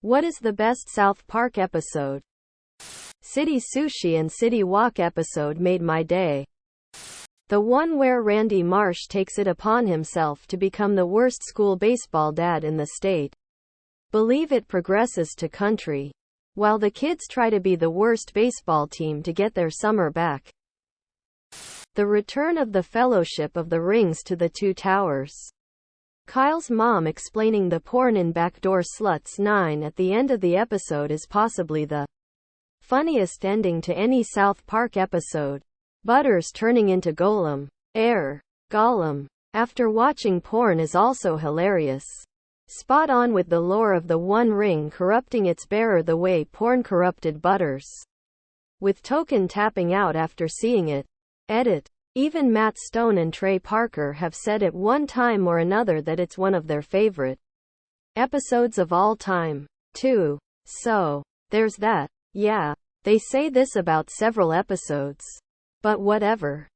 What is the best South Park episode? City Sushi and City Walk episode made my day. The one where Randy Marsh takes it upon himself to become the worst school baseball dad in the state. Believe it progresses to country, while the kids try to be the worst baseball team to get their summer back. The return of the Fellowship of the Rings to the Two Towers. Kyle's mom explaining the porn in Backdoor Sluts 9 at the end of the episode is possibly the funniest ending to any South Park episode. Butters turning into Golem. Gollum. After watching porn is also hilarious. Spot on with the lore of the One Ring corrupting its bearer the way porn corrupted Butters. With Token tapping out after seeing it. Edit. Even Matt Stone and Trey Parker have said at one time or another that it's one of their favorite episodes of all time, too. So, there's that. Yeah, they say this about several episodes. But whatever.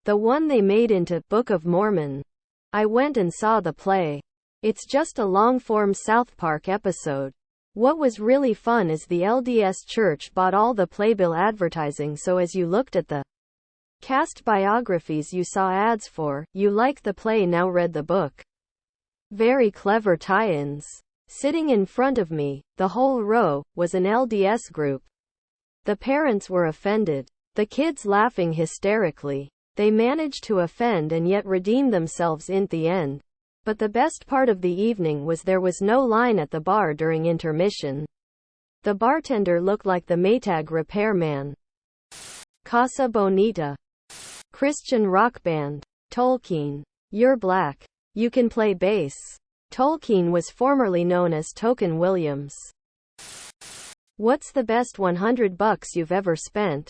The one they made into Book of Mormon. I went and saw the play. It's just a long-form South Park episode. What was really fun is the LDS Church bought all the playbill advertising, so as you looked at the cast biographies you saw ads for, you liked the play now read the book. Very clever tie-ins. Sitting in front of me, the whole row, was an LDS group. The parents were offended. The kids laughing hysterically. They managed to offend and yet redeem themselves in the end. But the best part of the evening was there was no line at the bar during intermission. The bartender looked like the Maytag repairman. Casa Bonita. Christian rock band. Tolkien. You're black. You can play bass. Tolkien was formerly known as Token Williams. What's the best $100 you've ever spent?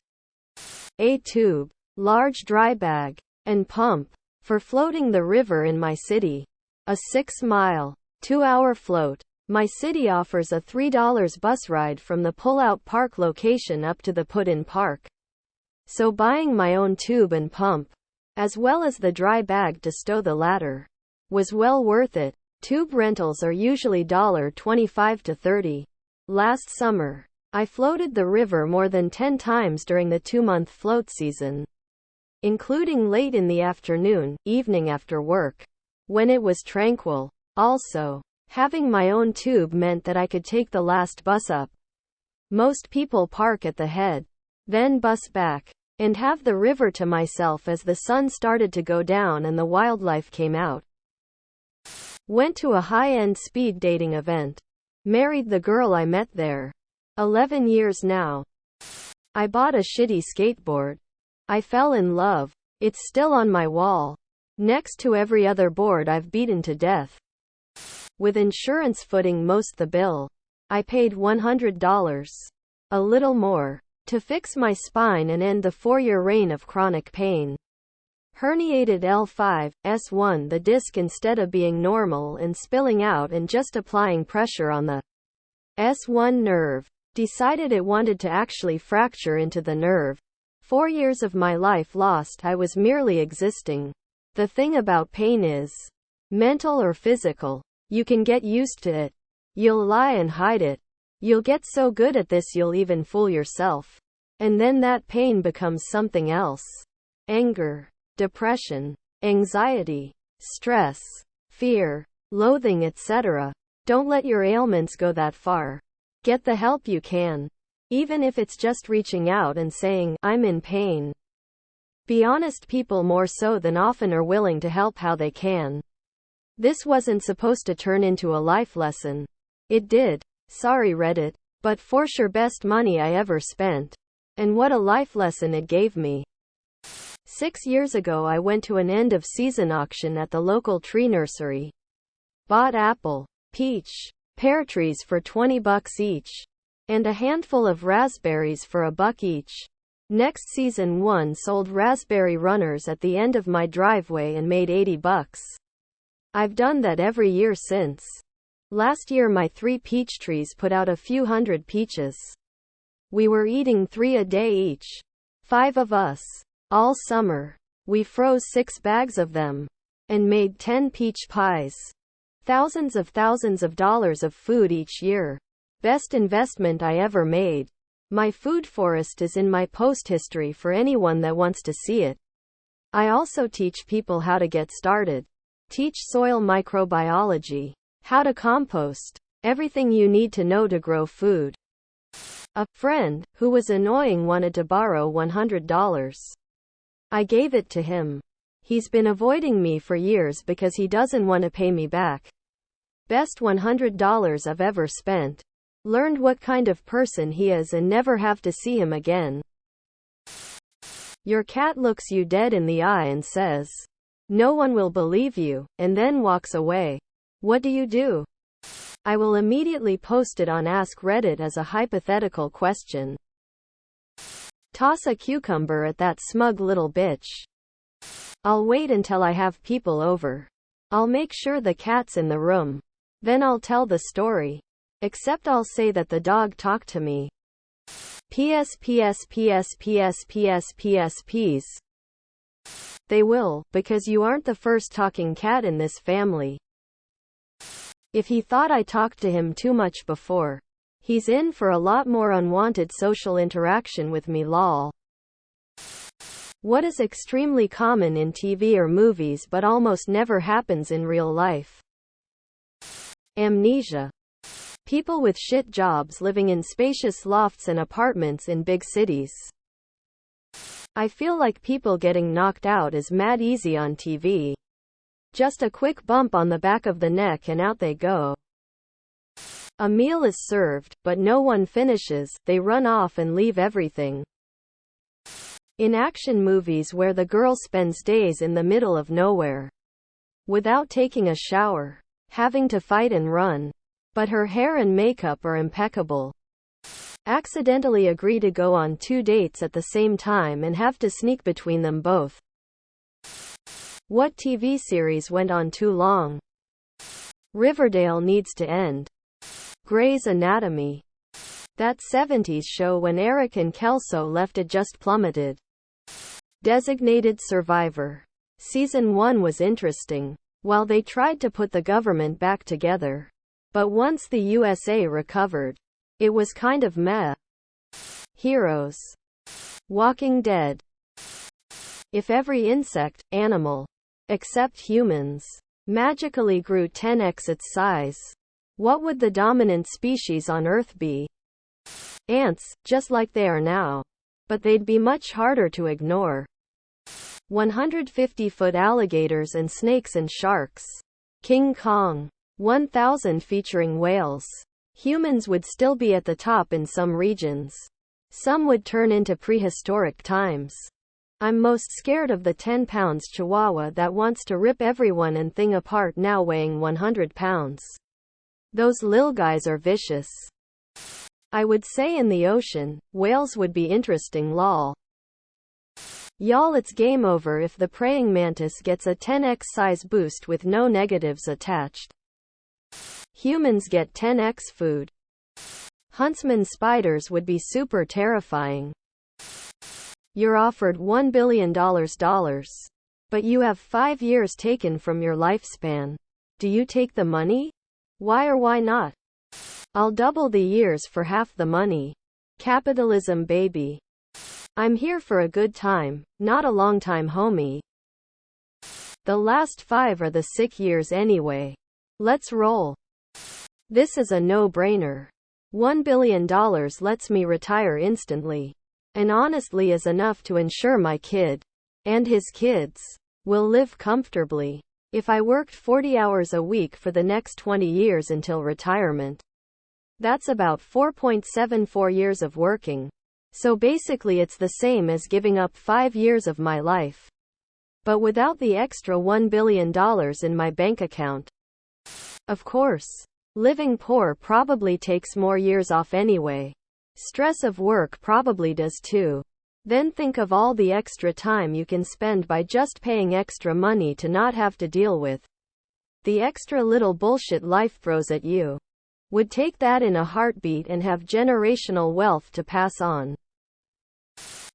A tube, large dry bag, and pump for floating the river in my city. A 6-mile, 2-hour float. My city offers a $3 bus ride from the pull-out park location up to the put-in park. So buying my own tube and pump, as well as the dry bag to stow the latter, was well worth it. Tube rentals are usually $25 to $30. Last summer, I floated the river more than 10 times during the 2-month float season, including late in the afternoon, evening after work, when it was tranquil. Also, having my own tube meant that I could take the last bus up. Most people park at the head, then bus back, and have the river to myself as the sun started to go down and the wildlife came out. Went to a high-end speed dating event. Married the girl I met there. 11 years now. I bought a shitty skateboard. I fell in love. It's still on my wall, next to every other board I've beaten to death. With insurance footing most the bill. I paid $100. A little more. To fix my spine and end the 4-year reign of chronic pain. Herniated L5, S1 the disc instead of being normal and spilling out and just applying pressure on the S1 nerve. Decided it wanted to actually fracture into the nerve. 4 years of my life lost. I was merely existing. The thing about pain is mental or physical. You can get used to it. You'll lie and hide it. You'll get so good at this you'll even fool yourself. And then that pain becomes something else. Anger, depression, anxiety, stress, fear, loathing, etc. Don't let your ailments go that far. Get the help you can. Even if it's just reaching out and saying, I'm in pain. Be honest. People more so than often are willing to help how they can. This wasn't supposed to turn into a life lesson. It did. Sorry Reddit. But for sure best money I ever spent. And what a life lesson it gave me. 6 years ago I went to an end-of-season auction at the local tree nursery. Bought apple, peach, pear trees for $20 each. And a handful of raspberries for $1 each. Next season one sold raspberry runners at the end of my driveway and made $80. I've done that every year since. Last year my 3 peach trees put out a few hundred peaches. We were eating 3 a day each. 5 of us. All summer. We froze 6 bags of them. And made 10 peach pies. Thousands of dollars of food each year. Best investment I ever made. My food forest is in my post history for anyone that wants to see it. I also teach people how to get started. Teach soil microbiology, how to compost, everything you need to know to grow food. A friend, who was annoying, wanted to borrow $100. I gave it to him. He's been avoiding me for years because he doesn't want to pay me back. Best $100 I've ever spent. Learned what kind of person he is and never have to see him again. Your cat looks you dead in the eye and says, "No one will believe you," and then walks away. What do? I will immediately post it on AskReddit as a hypothetical question. Toss a cucumber at that smug little bitch. I'll wait until I have people over. I'll make sure the cat's in the room. Then I'll tell the story. Except I'll say that the dog talked to me. PS. They will, because you aren't the first talking cat in this family. If he thought I talked to him too much before, he's in for a lot more unwanted social interaction with me, lol. What is extremely common in TV or movies but almost never happens in real life? Amnesia. People with shit jobs living in spacious lofts and apartments in big cities. I feel like people getting knocked out is mad easy on TV. Just a quick bump on the back of the neck and out they go. A meal is served, but no one finishes, they run off and leave everything. In action movies where the girl spends days in the middle of nowhere, without taking a shower, having to fight and run, but her hair and makeup are impeccable. Accidentally agree to go on 2 dates at the same time and have to sneak between them both. What TV series went on too long? Riverdale needs to end. Grey's Anatomy. That 70s show when Eric and Kelso left it just plummeted. Designated Survivor. Season 1 was interesting, while they tried to put the government back together. But once the USA recovered, it was kind of meh. Heroes. Walking Dead. If every insect, animal, except humans, magically grew 10x its size, what would the dominant species on Earth be? Ants, just like they are now. But they'd be much harder to ignore. 150-foot alligators and snakes and sharks. King Kong. 1000 featuring whales. Humans would still be at the top in some regions. Some would turn into prehistoric times. I'm most scared of the 10 pounds chihuahua that wants to rip everyone and thing apart now weighing 100 pounds. Those lil guys are vicious. I would say in the ocean, whales would be interesting, lol. Y'all, it's game over if the praying mantis gets a 10x size boost with no negatives attached. Humans get 10x food. Huntsman spiders would be super terrifying. You're offered $1 billion, but you have 5 years taken from your lifespan. Do you take the money? Why or why not? I'll double the years for half the money. Capitalism, baby. I'm here for a good time, not a long time, homie. The last 5 are the sick years anyway. Let's roll. This is a no-brainer. $1 billion lets me retire instantly. And honestly is enough to ensure my kid, and his kids, will live comfortably. If I worked 40 hours a week for the next 20 years until retirement, that's about 4.74 years of working. So basically it's the same as giving up 5 years of my life. But without the extra $1 billion in my bank account. Of course. Living poor probably takes more years off anyway. Stress of work probably does too. Then think of all the extra time you can spend by just paying extra money to not have to deal with the extra little bullshit life throws at you. Would take that in a heartbeat and have generational wealth to pass on.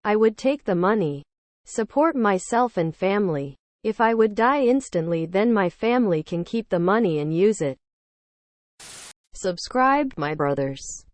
I would take the money. Support myself and family. If I would die instantly, then my family can keep the money and use it. Subscribe, my brothers.